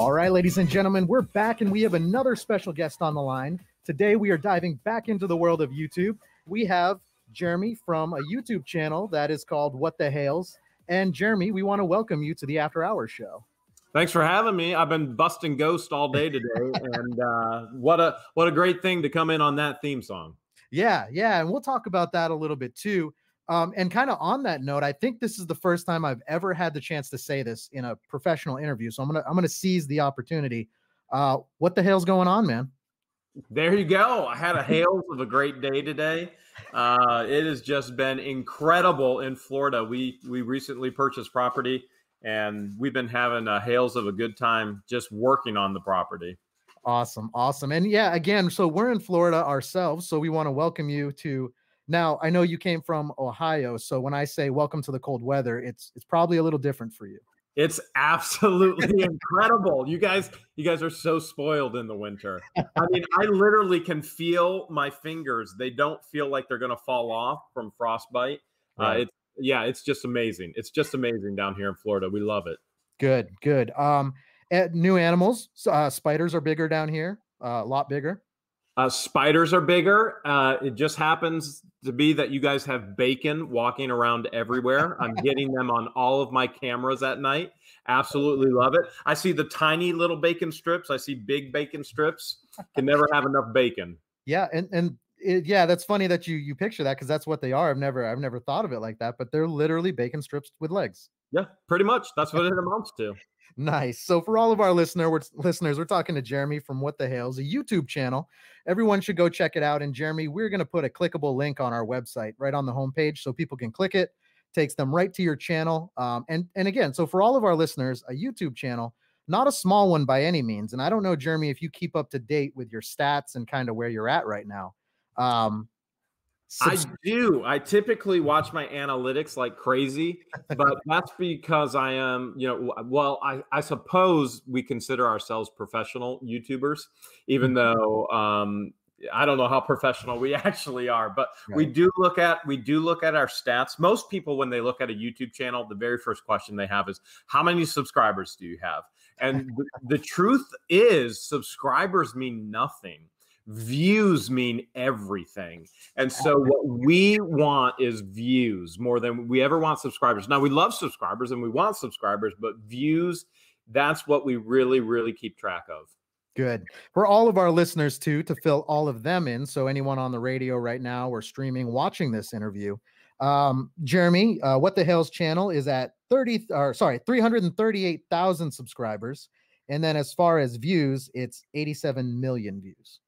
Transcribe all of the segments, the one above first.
All right, ladies and gentlemen, we're back and we have another special guest on the line. Today, we are diving back into the world of YouTube. We have Jeremy from a YouTube channel that is called What the Hales. And Jeremy, we want to welcome you to the After Hours show. Thanks for having me. I've been busting Ghost all day today, and what a great thing to come in on that theme song. Yeah, and we'll talk about that a little bit too. And kind of on that note, I think this is the first time I've ever had the chance to say this in a professional interview. So I'm gonna seize the opportunity. What the hell's going on, man? There you go. I had a hails of a great day today. It has just been incredible in Florida. We recently purchased property, and we've been having hails of a good time just working on the property. Awesome. And yeah, again, so we're in Florida ourselves, so we want to welcome you to. Now, I know you came from Ohio, so when I say welcome to the cold weather, it's probably a little different for you. It's absolutely incredible. You guys are so spoiled in the winter. I mean, I literally can feel my fingers. They don't feel like they're going to fall off from frostbite. Right. It's just amazing. It's just amazing down here in Florida. We love it. Good. New animals. Spiders are bigger down here, a lot bigger. Spiders are bigger. It just happens to be that you guys have bacon walking around everywhere. I'm getting them on all of my cameras at night. Absolutely love it. I see the tiny little bacon strips. I see big bacon strips. Can never have enough bacon. Yeah, yeah, that's funny that you picture that because that's what they are. I've never thought of it like that, but they're literally bacon strips with legs. Yeah, pretty much. That's what it amounts to. Nice. So for all of our listeners, we're talking to Jeremy from What the Hales, a YouTube channel. Everyone should go check it out. And Jeremy, we're going to put a clickable link on our website right on the homepage so people can click it. Takes them right to your channel. And again, so for all of our listeners, a YouTube channel, not a small one by any means. And I don't know, Jeremy, if you keep up to date with your stats and kind of where you're at right now. I do. I typically watch my analytics like crazy, but that's because I am, I suppose we consider ourselves professional YouTubers, even though I don't know how professional we actually are, but right. we do look at our stats. Most people, when they look at a YouTube channel, the very first question they have is, how many subscribers do you have? And the truth is, subscribers mean nothing. Views mean everything. And so what we want is views more than we ever want subscribers. Now, we love subscribers and we want subscribers, but views, that's what we really, really keep track of. Good. For all of our listeners, too, to fill all of them in. So anyone on the radio right now or streaming, watching this interview, Jeremy, What the Hales channel is at 338,000 subscribers. And then as far as views, it's 87 million views.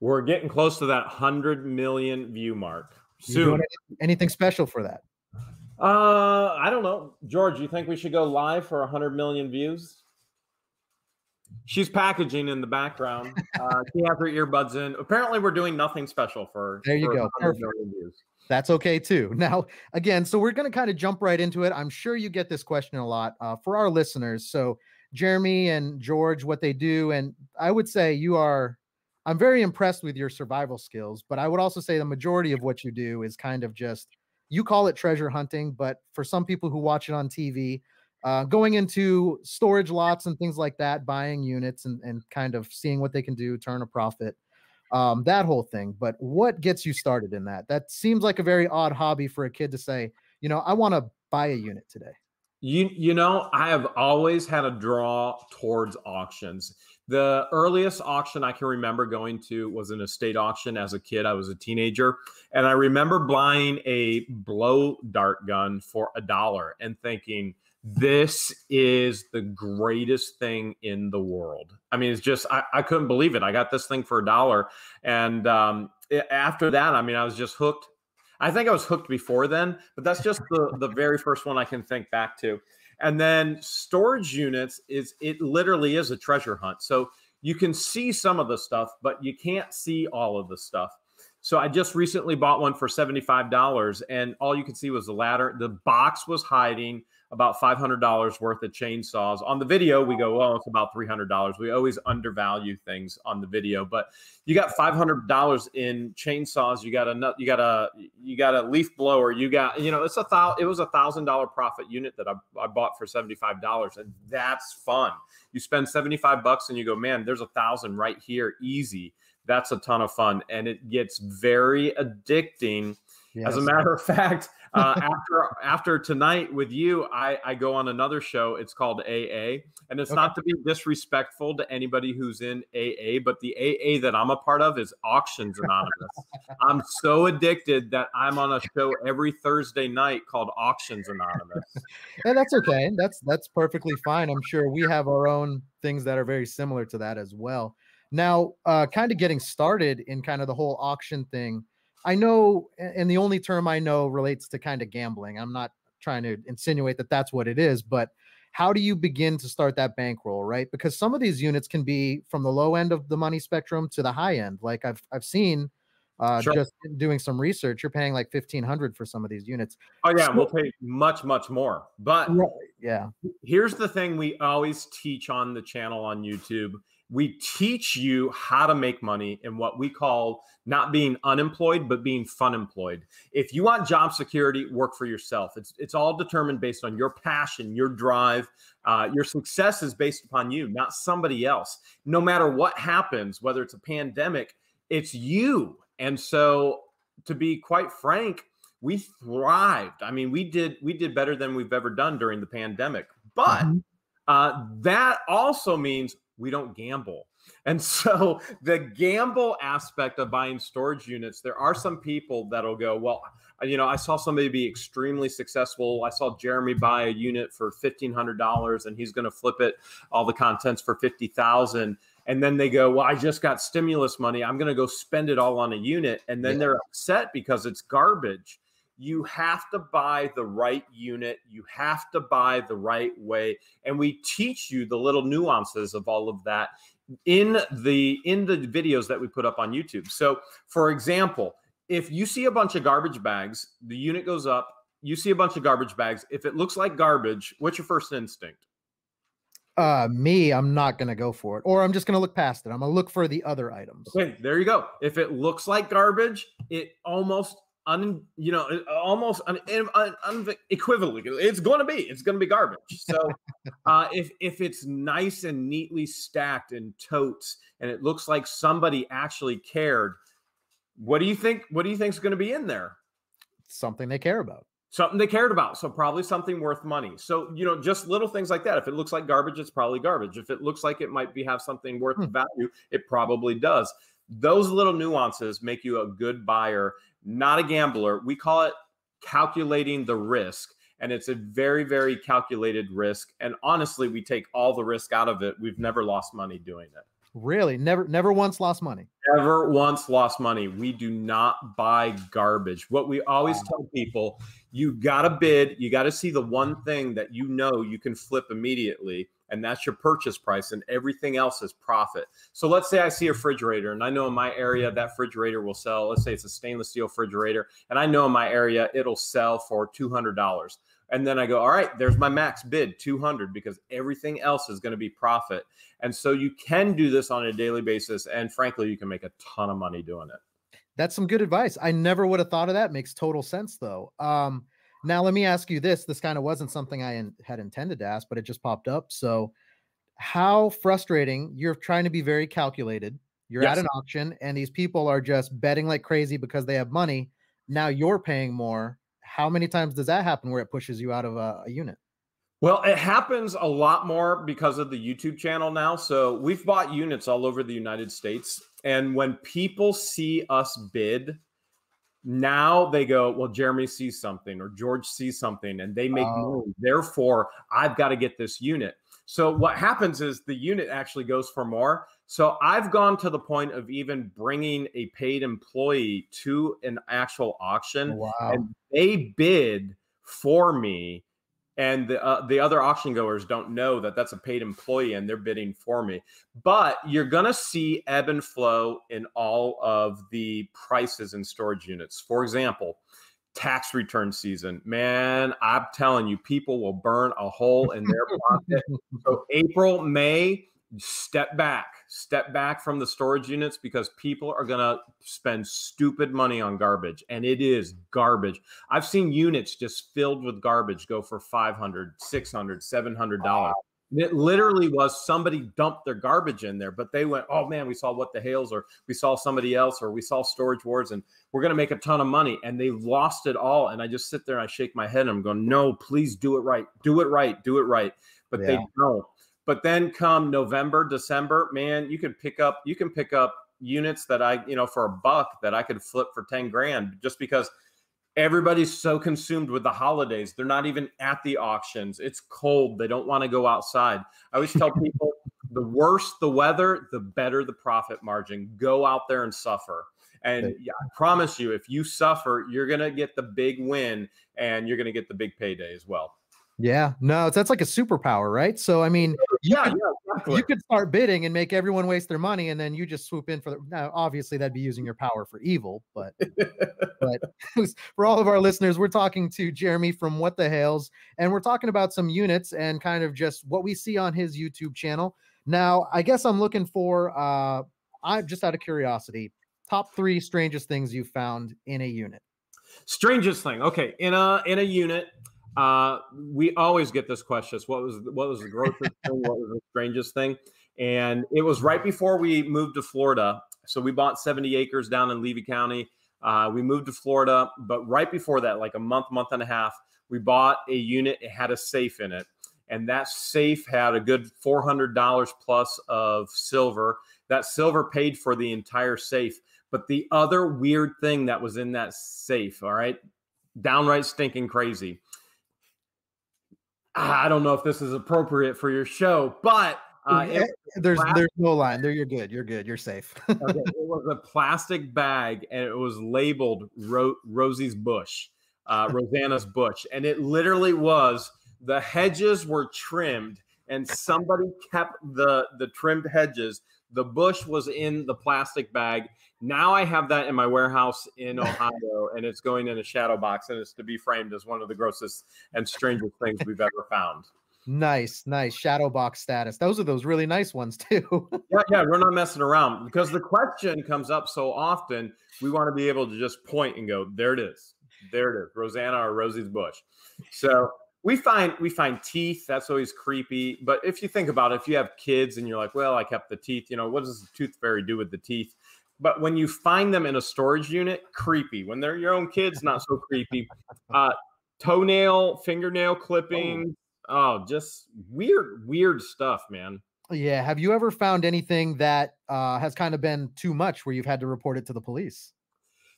We're getting close to that 100 million view mark soon. You doing anything special for that? I don't know. George, you think we should go live for 100 million views? She's packaging in the background. She has her earbuds in. Apparently, we're doing nothing special for. There you go. Perfect. Views. That's okay too. Now, again, so we're going to kind of jump right into it. I'm sure you get this question a lot for our listeners. So Jeremy and George, what they do, and I would say I'm very impressed with your survival skills, but I would also say the majority of what you do is kind of just, you call it treasure hunting, but for some people who watch it on TV, going into storage lots and things like that, buying units and kind of seeing what they can do, turn a profit, that whole thing. But what gets you started in that? That seems like a very odd hobby for a kid to say, I want to buy a unit today. I have always had a draw towards auctions. The earliest auction I can remember going to was an estate auction as a kid. I was a teenager, and I remember buying a blow dart gun for $1 and thinking, this is the greatest thing in the world. I mean, it's just, I couldn't believe it. I got this thing for $1. And after that, I mean, I was just hooked. I think I was hooked before then, but that's just the very first one I can think back to. And then storage units it literally is a treasure hunt. So you can see some of the stuff, but you can't see all of the stuff. So I just recently bought one for $75, and all you could see was the ladder. The box was hiding about $500 worth of chainsaws. On the video, we go, well, it's about $300. We always undervalue things on the video, but you got $500 in chainsaws. You got a leaf blower. You got, it was $1,000 profit unit that I bought for $75, and that's fun. You spend $75 and you go, man, there's 1,000 right here, easy. That's a ton of fun, and it gets very addicting. Yes. As a matter of fact, after tonight with you, I go on another show. It's called AA, and it's not to be disrespectful to anybody who's in AA, but the AA that I'm a part of is Auctions Anonymous. I'm so addicted that I'm on a show every Thursday night called Auctions Anonymous. And that's okay. That's perfectly fine. I'm sure we have our own things that are very similar to that as well. Now, kind of getting started in kind of the whole auction thing, I know, and the only term I know relates to kind of gambling. I'm not trying to insinuate that that's what it is, but how do you begin to start that bankroll, right? Because some of these units can be from the low end of the money spectrum to the high end. Like I've seen sure. Just doing some research, you're paying like $1,500 for some of these units. Oh yeah, so, we'll pay much more. But yeah, here's the thing we always teach on the channel on YouTube. We teach you how to make money in what we call not being unemployed, but being fun employed. If you want job security, work for yourself. It's all determined based on your passion, your drive. Your success is based upon you, not somebody else. No matter what happens, whether it's a pandemic, it's you. And so, to be quite frank, we thrived. I mean, we did better than we've ever done during the pandemic. But that also means we don't gamble. And so the gamble aspect of buying storage units, there are some people that'll go, well, I saw somebody be extremely successful. I saw Jeremy buy a unit for $1,500 and he's going to flip it, all the contents for $50,000. And then they go, well, I just got stimulus money. I'm going to go spend it all on a unit. And then they're upset because it's garbage. You have to buy the right unit. You have to buy the right way. And we teach you the little nuances of all of that in the videos that we put up on YouTube. So for example, if you see a bunch of garbage bags, the unit goes up, you see a bunch of garbage bags. If it looks like garbage, what's your first instinct? I'm not going to go for it, or I'm just going to look past it. I'm going to look for the other items. Okay, there you go. If it looks like garbage, it almost equivalently, it's going to be garbage. So if it's nice and neatly stacked in totes and it looks like somebody actually cared, what do you think is going to be in there? Something they care about. Something they cared about. So probably something worth money. So, just little things like that. If it looks like garbage, it's probably garbage. If it looks like it might have something worth value, it probably does. Those little nuances make you a good buyer, not a gambler. We call it calculating the risk. And it's a very, very calculated risk. And honestly, we take all the risk out of it. We've never lost money doing it. Really? Never once lost money? Never once lost money. We do not buy garbage. What we always tell people, you got to bid. You got to see the one thing that you can flip immediately. And that's your purchase price, and everything else is profit. So let's say I see a refrigerator, and I know in my area that refrigerator will sell. Let's say it's a stainless steel refrigerator, and I know in my area it'll sell for $200. And then I go, all right, there's my max bid, $200, because everything else is going to be profit. And so you can do this on a daily basis, and frankly, you can make a ton of money doing it. That's some good advice. I never would have thought of that. Makes total sense, though. Now, let me ask you this. This kind of wasn't something I had intended to ask, but it just popped up. So how frustrating. You're trying to be very calculated. You're at an auction, and these people are just betting like crazy because they have money. Now you're paying more. How many times does that happen where it pushes you out of a unit? Well, it happens a lot more because of the YouTube channel now. So we've bought units all over the United States. And when people see us bid, now they go, well, Jeremy sees something or George sees something and they make money. Therefore, I've got to get this unit. So what happens is the unit actually goes for more. So I've gone to the point of even bringing a paid employee to an actual auction, and they bid for me. And the other auction goers don't know that that's a paid employee and they're bidding for me. But you're going to see ebb and flow in all of the prices in storage units. For example, tax return season, man, I'm telling you, people will burn a hole in their pocket. So April, May, step back from the storage units, because people are going to spend stupid money on garbage, and it is garbage. I've seen units just filled with garbage go for $500, $600, $700. It literally was somebody dumped their garbage in there, but they went, oh man, we saw What the Hales, or we saw somebody else, or we saw Storage Wars, and we're going to make a ton of money. And they lost it all. And I just sit there and I shake my head and I'm going, no, please do it right. Do it right. Do it right. But they don't. But then come November, December, man, you can pick up units that I, for $1 that I could flip for 10 grand, just because everybody's so consumed with the holidays. They're not even at the auctions. It's cold. They don't want to go outside. I always tell people, the worse the weather, the better the profit margin. Go out there and suffer. And I promise you, if you suffer, you're going to get the big win, and you're going to get the big payday as well. Yeah, no, that's like a superpower, right? So, I mean, exactly. You could start bidding and make everyone waste their money, and then you just swoop in for the. Now, obviously, that'd be using your power for evil, but for all of our listeners, we're talking to Jeremy from What the Hales, and we're talking about some units and kind of just what we see on his YouTube channel. Now, I guess I'm looking for. I'm just out of curiosity. Top 3 strangest things you found in a unit. Strangest thing. Okay, in a unit. We always get this question. What was the grossest thing? What was the strangest thing? And it was right before we moved to Florida. So we bought 70 acres down in Levy County. We moved to Florida, but right before that, like a month and a half, we bought a unit. It had a safe in it. And that safe had a good $400 plus of silver. That silver paid for the entire safe. But the other weird thing that was in that safe, all right, downright stinking crazy. I don't know if this is appropriate for your show, but there's no line there. You're good. You're safe. Okay, it was a plastic bag, and it was labeled Rosie's bush, Rosanna's bush. And it literally was, the hedges were trimmed, and somebody kept the trimmed hedges. The bush was in the plastic bag. Now I have that in my warehouse in Ohio, and it's going in a shadow box, and it's to be framed as one of the grossest and strangest things we've ever found. Nice shadow box status. Those are those really nice ones too. yeah, we're not messing around, because the question comes up so often. We want to be able to just point and go, there it is, Rosanna or Rosie's bush. So we find teeth. That's always creepy. But if you think about it, if you have kids and you're like, well, I kept the teeth, what does the tooth fairy do with the teeth? But when you find them in a storage unit, creepy. When they're your own kids, not so creepy. Toenail, fingernail clipping. Oh, just weird stuff, man. Yeah. Have you ever found anything that has kind of been too much where you've had to report it to the police?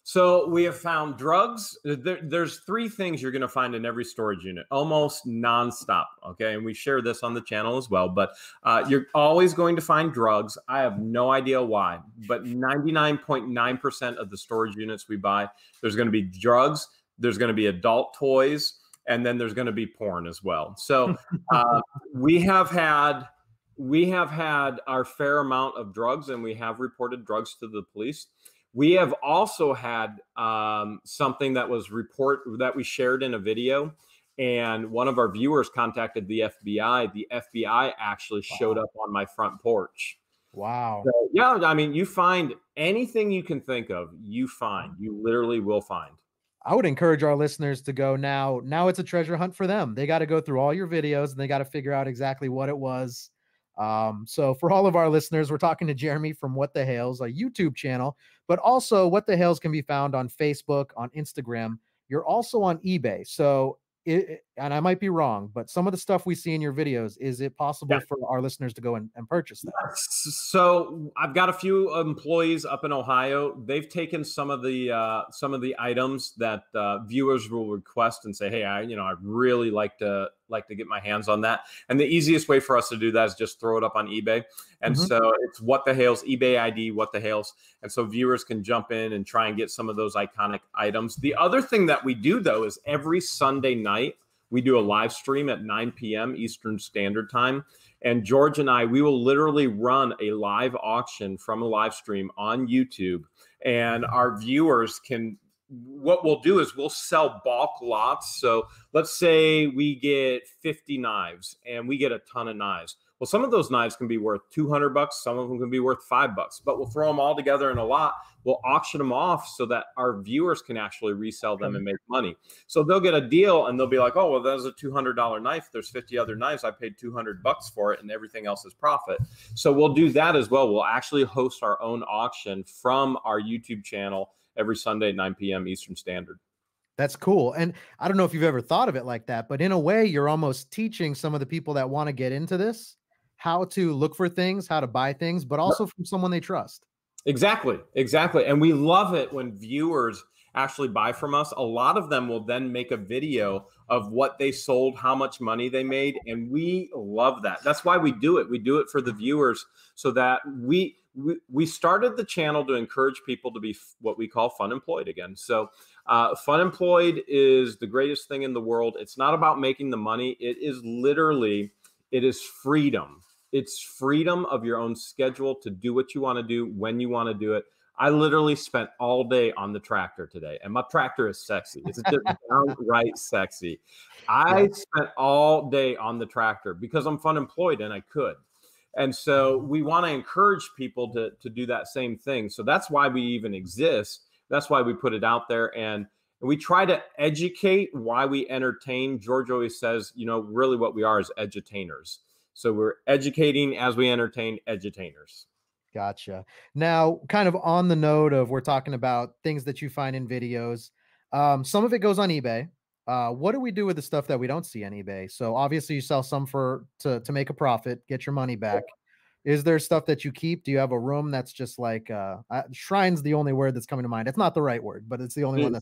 So we have found drugs. There's 3 things you're going to find in every storage unit, almost nonstop. Okay. And we share this on the channel as well, but you're always going to find drugs. I have no idea why, but 99.9% of the storage units we buy, there's going to be drugs, there's going to be adult toys, and then there's going to be porn as well. So we have had our fair amount of drugs, and we have reported drugs to the police. We have also had something that we shared in a video, and one of our viewers contacted the FBI. The FBI actually showed up on my front porch. Wow. So, yeah, I mean, you find anything you can think of, you literally will find. I would encourage our listeners to go now. Now it's a treasure hunt for them. They got to go through all your videos, and they got to figure out exactly what it was. So for all of our listeners, we're talking to Jeremy from What the Hales, a YouTube channel, but also What the Hales can be found on Facebook, on Instagram. You're also on eBay. So and I might be wrong, but some of the stuff we see in your videos, is it possible for our listeners to go and purchase that? So I've got a few employees up in Ohio. They've taken some of the items that viewers will request and say, hey, I really like to get my hands on that. And the easiest way for us to do that is just throw it up on eBay. And so it's What the Hales, eBay ID, What the Hales. And so viewers can jump in and try and get some of those iconic items. The other thing that we do, though, is every Sunday night, we do a live stream at 9 p.m. Eastern Standard Time. And George and we will literally run a live auction from a live stream on YouTube. And our viewers can what we'll do is we'll sell bulk lots. So let's say we get 50 knives and we get a ton of knives. Well, some of those knives can be worth $200. Some of them can be worth $5, but we'll throw them all together in a lot. We'll auction them off so that our viewers can actually resell them and make money. So they'll get a deal and they'll be like, oh, well, that's a $200 knife. There's 50 other knives. I paid $200 for it and everything else is profit. So we'll do that as well. We'll actually host our own auction from our YouTube channel every Sunday at 9 p.m. Eastern Standard. That's cool. And I don't know if you've ever thought of it like that, but in a way, you're almost teaching some of the people that want to get into this how to look for things, how to buy things, but also from someone they trust. Exactly. And we love it when viewers actually buy from us. A lot of them will then make a video of what they sold, how much money they made. And we love that. That's why we do it. We do it for the viewers so that we started the channel to encourage people to be what we call fun employed again. So fun employed is the greatest thing in the world. It's not about making the money. It is freedom. It's freedom of your own schedule to do what you want to do when you want to do it. I literally spent all day on the tractor today, and my tractor is sexy. It's just downright sexy. I spent all day on the tractor because I'm fun employed and I could. And so we want to encourage people to do that same thing. So that's why we even exist. That's why we put it out there. And we try to educate why we entertain. George always says, really what we are is edutainers. So we're educating as we entertain edutainers. Gotcha. Now, kind of on the note of we're talking about things that you find in videos. Some of it goes on eBay. What do we do with the stuff that we don't see on eBay? So obviously you sell some to make a profit, get your money back. Is there stuff that you keep? Do you have a room that's just like shrine's the only word that's coming to mind? It's not the right word, but it's the only one.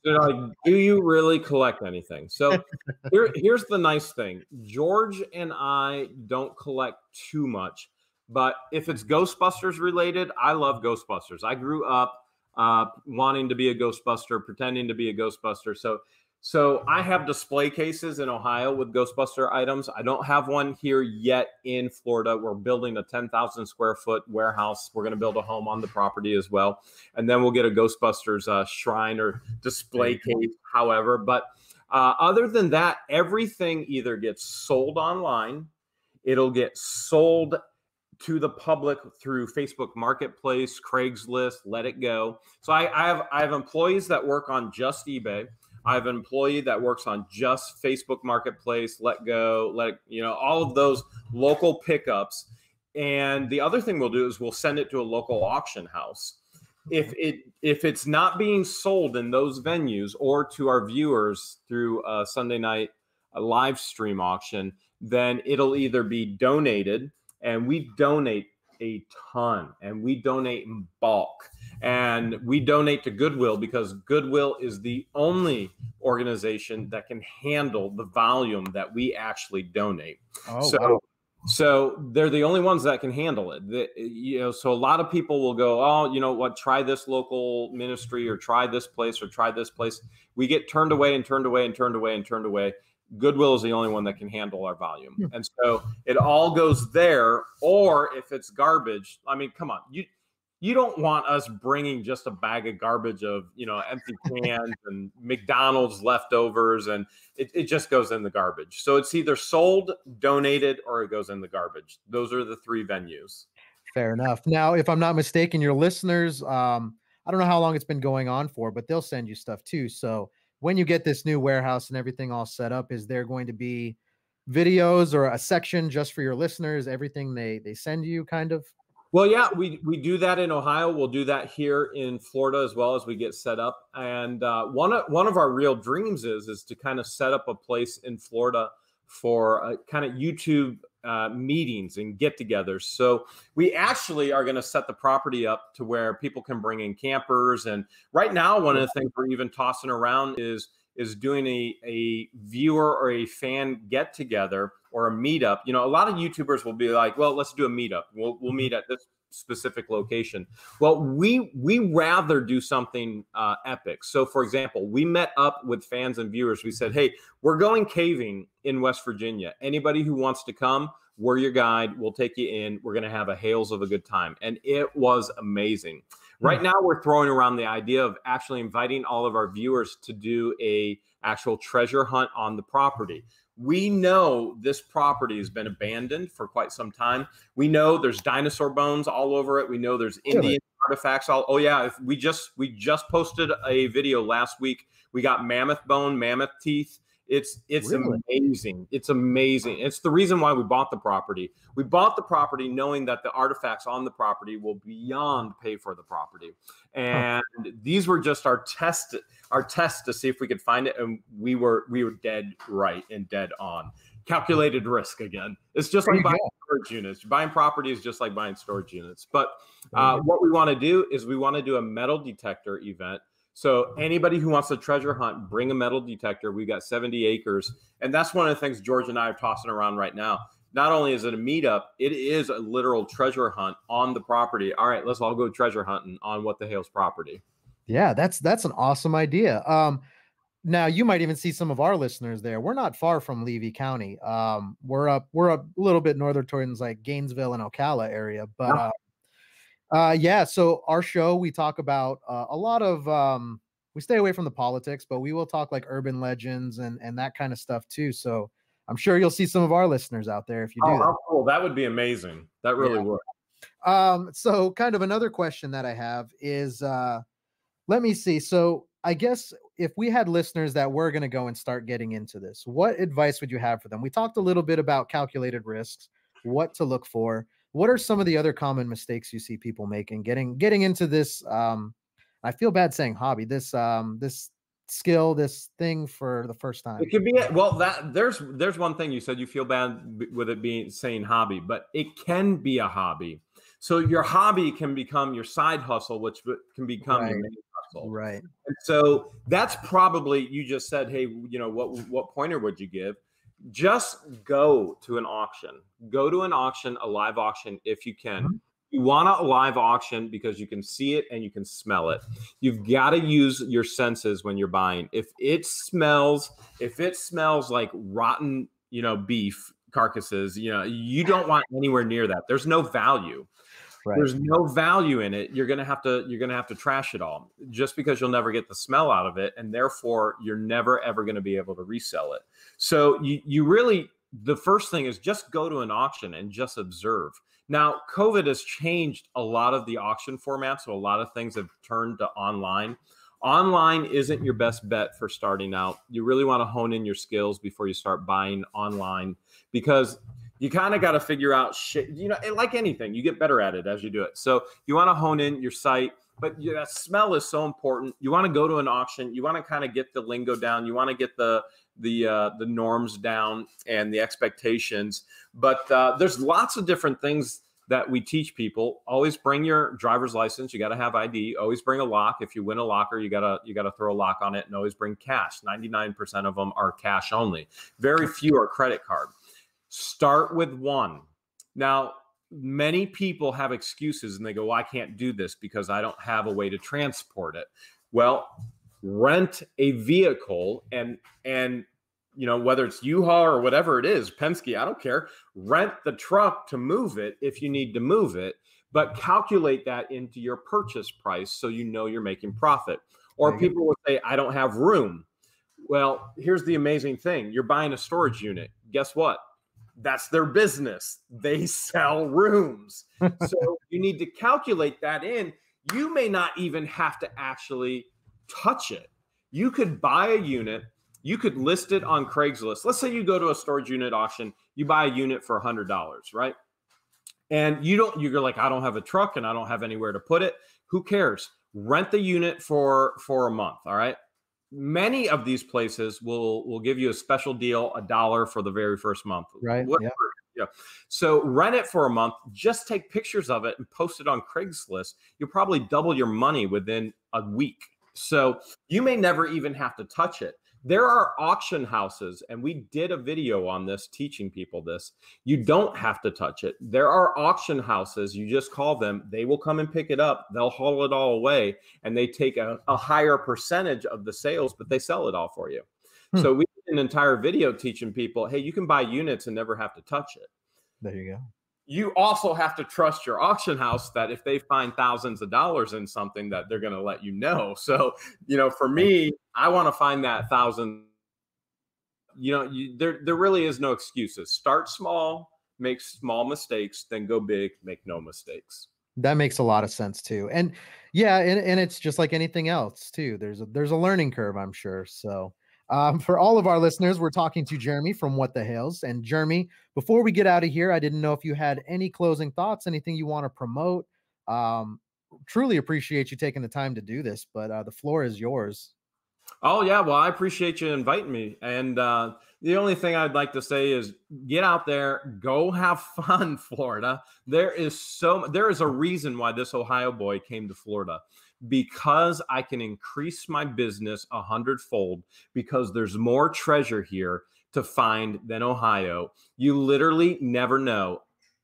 Do you really collect anything? So here's the nice thing. George and I don't collect too much, but if it's Ghostbusters related, I love Ghostbusters. I grew up wanting to be a Ghostbuster, pretending to be a Ghostbuster. So I have display cases in Ohio with Ghostbuster items. I don't have one here yet in Florida. We're building a 10,000 square foot warehouse. We're going to build a home on the property as well. And then we'll get a Ghostbusters shrine or display case, however. But other than that, everything either gets sold online, it'll get sold to the public through Facebook Marketplace, Craigslist, Let It Go. So I have employees that work on just eBay. I have an employee that works on just Facebook Marketplace, Let Go, all of those local pickups. And the other thing we'll do is we'll send it to a local auction house. If it's not being sold in those venues or to our viewers through a Sunday night live stream auction, then it'll either be donated, and we donate a ton, and we donate in bulk. And we donate to Goodwill because Goodwill is the only organization that can handle the volume that we actually donate. So they're the only ones that can handle it. So a lot of people will go, oh, you know what, try this local ministry or try this place or try this place. We get turned away and turned away and turned away and turned away. Goodwill is the only one that can handle our volume. And so it all goes there. Or if it's garbage, I mean, come on, you don't want us bringing just a bag of garbage of, empty cans and McDonald's leftovers, and it just goes in the garbage. So it's either sold, donated, or it goes in the garbage. Those are the three venues. Fair enough. Now, if I'm not mistaken, your listeners, I don't know how long it's been going on for, but they'll send you stuff too. So when you get this new warehouse and everything all set up, is there going to be videos or a section just for your listeners, everything they send you kind of? Well, yeah, we do that in Ohio. We'll do that here in Florida as well as we get set up. And one of our real dreams is to kind of set up a place in Florida for kind of YouTube meetings and get-togethers. So we actually are going to set the property up to where people can bring in campers. And right now, one of the things we're even tossing around is doing a viewer or a fan get-together or a meetup. A lot of YouTubers will be like, well, let's do a meetup. We'll meet at this specific location. Well, we rather do something epic. So for example, we met up with fans and viewers. We said, hey, we're going caving in West Virginia. Anybody who wants to come, we're your guide. We'll take you in. We're going to have a hails of a good time. And it was amazing. Right now, we're throwing around the idea of actually inviting all of our viewers to do a actual treasure hunt on the property. We know this property has been abandoned for quite some time. We know there's dinosaur bones all over it. We know there's Indian artifacts all. Oh yeah, we just posted a video last week. We got mammoth bone, mammoth teeth. It's really amazing. It's amazing. It's the reason why we bought the property. We bought the property knowing that the artifacts on the property will beyond pay for the property. And these were just our test to see if we could find it. And we were dead right and dead on. Calculated risk again. It's just like buying storage units. Buying property is just like buying storage units. But what we want to do is we want to do a metal detector event. So anybody who wants to treasure hunt, bring a metal detector. We've got 70 acres. And that's one of the things George and I are tossing around right now. Not only is it a meetup, it is a literal treasure hunt on the property. All right, let's all go treasure hunting on What the Hales property. Yeah, that's an awesome idea. Now you might even see some of our listeners there. We're not far from Levy County. We're a little bit northern towards like Gainesville and Ocala area, but yeah, so our show, we talk about a lot of we stay away from the politics, but we will talk like urban legends and that kind of stuff too. So I'm sure you'll see some of our listeners out there if you do that. How cool. That would be amazing. That really would. So kind of another question that I have is let me see. So I guess if we had listeners that were going to go and start getting into this, what advice would you have for them? We talked a little bit about calculated risks, what to look for. What are some of the other common mistakes you see people making getting into this? I feel bad saying hobby, this skill, this thing for the first time. It could be, well, that there's one thing you said, you feel bad with it being saying hobby, but it can be a hobby. So your hobby can become your side hustle, which can become your main hustle. Right. And so that's probably, you just said, hey, you know, what pointer would you give? Just go to an auction. Go to an auction, a live auction, if you can. Mm-hmm. You want a live auction because you can see it and you can smell it. You've got to use your senses when you're buying. If it smells like rotten, you know, beef carcasses, you know, you don't want anywhere near that. There's no value. Right. There's no value in it. You're gonna have to trash it all just because you'll never get the smell out of it, and therefore you're never ever going to be able to resell it. So you really, the first thing is just go to an auction and just observe. Now, COVID has changed a lot of the auction formats, so a lot of things have turned to online. Online isn't your best bet for starting out. You really want to hone in your skills before you start buying online, because you kind of got to figure out shit, you know, like anything, you get better at it as you do it. So you want to hone in your site, but that smell is so important. You want to go to an auction. You want to kind of get the lingo down. You want to get the norms down and the expectations. But there's lots of different things that we teach people. Always bring your driver's license. You got to have ID. Always bring a lock. If you win a locker, you gotta throw a lock on it, and always bring cash. 99% of them are cash only. Very few are credit card. Start with one. Now, many people have excuses and they go, well, I can't do this because I don't have a way to transport it. Well, rent a vehicle and you know, whether it's U-Haul or whatever it is, Penske, I don't care. Rent the truck to move it if you need to move it, but calculate that into your purchase price so you know you're making profit. Or people will say, I don't have room. Well, here's the amazing thing. You're buying a storage unit. Guess what? That's their business. They sell rooms. So you need to calculate that in. You may not even have to actually touch it. You could buy a unit. You could list it on Craigslist. Let's say you go to a storage unit auction. You buy a unit for $100, right? And you're like, I don't have a truck and I don't have anywhere to put it. Who cares? Rent the unit for a month, all right? Many of these places will give you a special deal, $1 for the very first month. Right. Whatever. Yeah. So rent it for a month, just take pictures of it and post it on Craigslist. You'll probably double your money within a week. So you may never even have to touch it. There are auction houses, and we did a video on this teaching people this. You don't have to touch it. There are auction houses. You just call them. They will come and pick it up. They'll haul it all away, and they take a higher percentage of the sales, but they sell it all for you. So we did an entire video teaching people, hey, you can buy units and never have to touch it. There you go. you also have to trust your auction house that if they find thousands of dollars in something, that they're going to let you know. So, for me, I want to find that thousand. There really is no excuses. Start small, make small mistakes, then go big, make no mistakes. That makes a lot of sense too. And yeah, and it's just like anything else too. There's a learning curve, I'm sure. So for all of our listeners, we're talking to Jeremy from What the Hales. And Jeremy, before we get out of here, I didn't know if you had any closing thoughts, anything you want to promote. Truly appreciate you taking the time to do this, but the floor is yours. Oh yeah, well, I appreciate you inviting me. And the only thing I'd like to say is get out there, go have fun, Florida. There is a reason why this Ohio boy came to Florida, because I can increase my business 100-fold, because there's more treasure here to find than Ohio. You literally never know,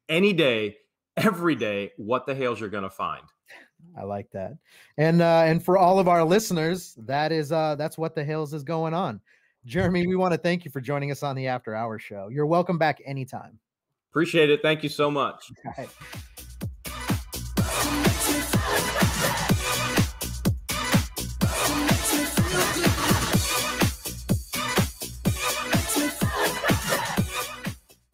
any day, every day, what the Hales you're going to find. I like that. And for all of our listeners, that's What the Hales is going on. Jeremy, we want to thank you for joining us on the After Hours show. You're welcome back anytime. Appreciate it. Thank you so much. All right.